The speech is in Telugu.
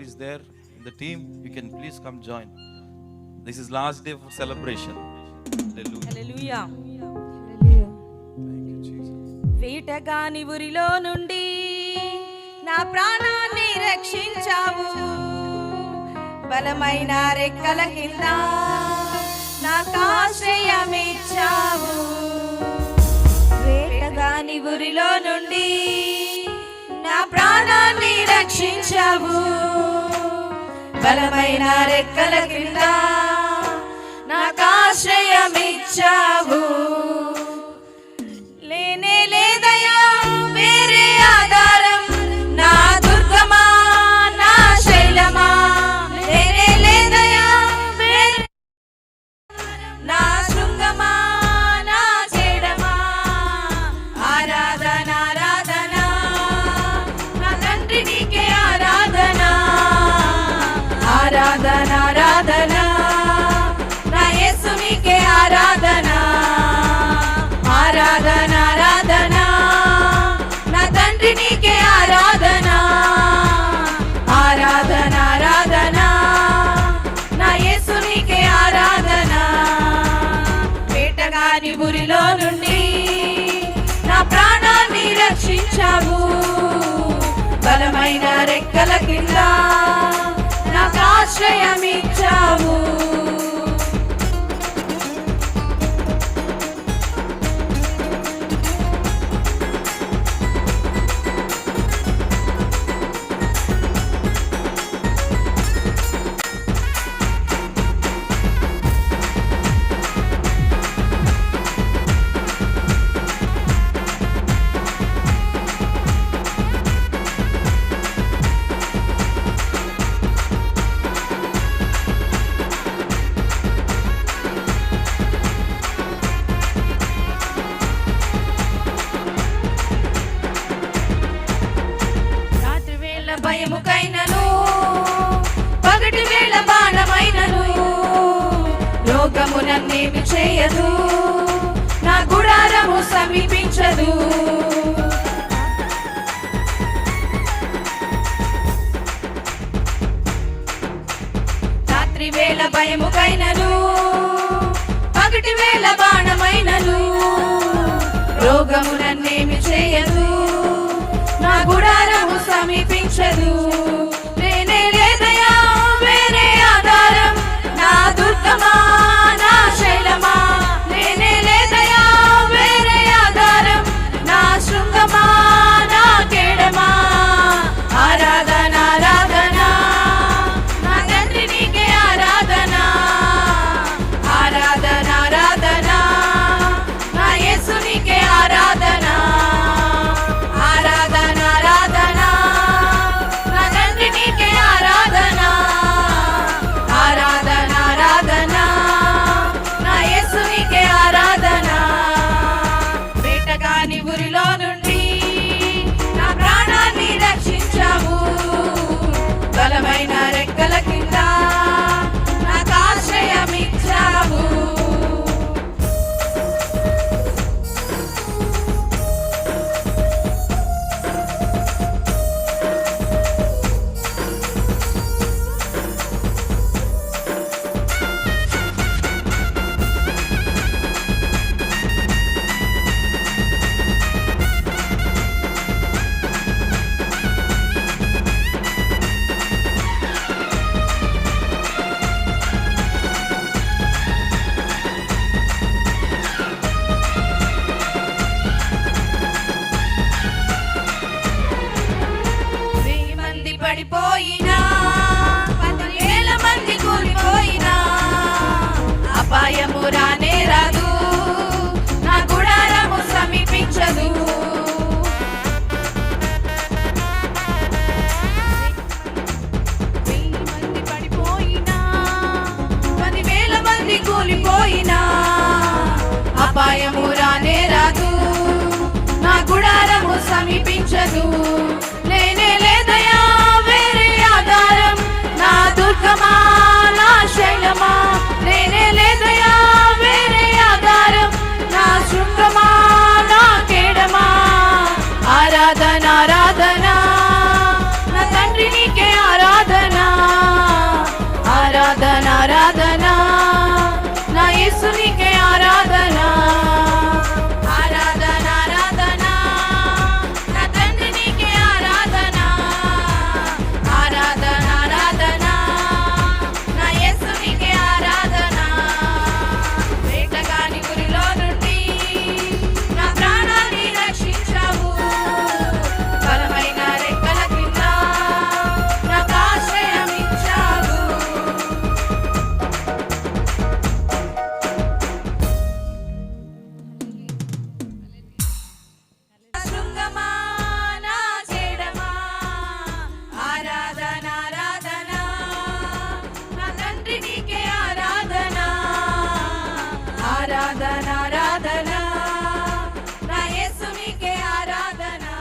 is there in the team, you can please come join. This is last day for celebration. Hallelujah. Hallelujah. Thank you, Jesus. వేటగాని ఊరిలో నుండి నా ప్రాణాన్ని రక్షించావు, బలమైన రెక్కల కింద నాకు ఆశ్రయమిచ్చావు. వేటగాని ఊరిలో నుండి నా ప్రాణాన్ని రక్షించావు, బలమైన రెక్కల కింద నాకు ఆశ్రయమిచ్చావు. లేనే లేదయా వేరే ఆధారం, నా దుర్గమా నా శైలమా. లేనే లేదయా వేరే నా శృంగమా నా చెడమా. ఆరాధన ఆరాధన నా తండ్రి నీకే ఆరాధన. ఆరాధన ఆరాధన నా యేసు నీకే ఆరాధన. ఆరాధన ఆరాధన నా తండ్రి నీకే ఆరాధన. ఆరాధన ఆరాధన నా యేసు నీకే ఆరాధన. వేటగాని ఊరిలో నుండి నా ప్రాణాన్ని రక్షించావు, బలమైన రెక్కల కింద నాకు ఆశ్రయమిచ్చావు. భయముకైనను పగటి వేళ బాణమైనను లోకము నన్నేమి చేయదు, నా గుడారము సమీపించదు. రాత్రి వేళ భయముకైనను పగటి వేళ బాణమైనను రోగము నన్నేమి చేయదు, నా గుడారము సమీపించదు. లేనే లేదయా వేరే ఆధారం, నా దుర్గమా నా శైలమా. లేనే లేదయా వేరే ఆధారం, నా శృంగమా నా కేడమా. ఆరాధన ఆరాధన నా తండ్రి నీకే ఆరాధన. ఆరాధన ఆరాధన నా యేసు నీకే ఆరాధన. ఆరాధన ఆరాధన నా తండ్రి నీకే ఆరాధన. ఆరాధన ఆరాధన నా యేసు నీకే ఆరాధన. వేటగాని ఊరిలో నుండి నా ప్రాణాన్ని రక్షించావు, బలమైన రెక్కల కింద నాకు ఆశ్రయమిచ్చావు. పడిపోయినా 10,000 మంది కూలిపోయినా అపాయము రానే రాదు, నా గుడారము సమీపించదు. మంది పడిపోయినా 10,000 మంది కూలిపోయినా అపాయము రానే రాదు, నా గుడారము సమీపించదు. లేనే లేదయా వేరే ఆధారం, నా దుర్గమా నా శైలమా. లేనే లేదయా వేరే ఆధారం, నా శృంగమా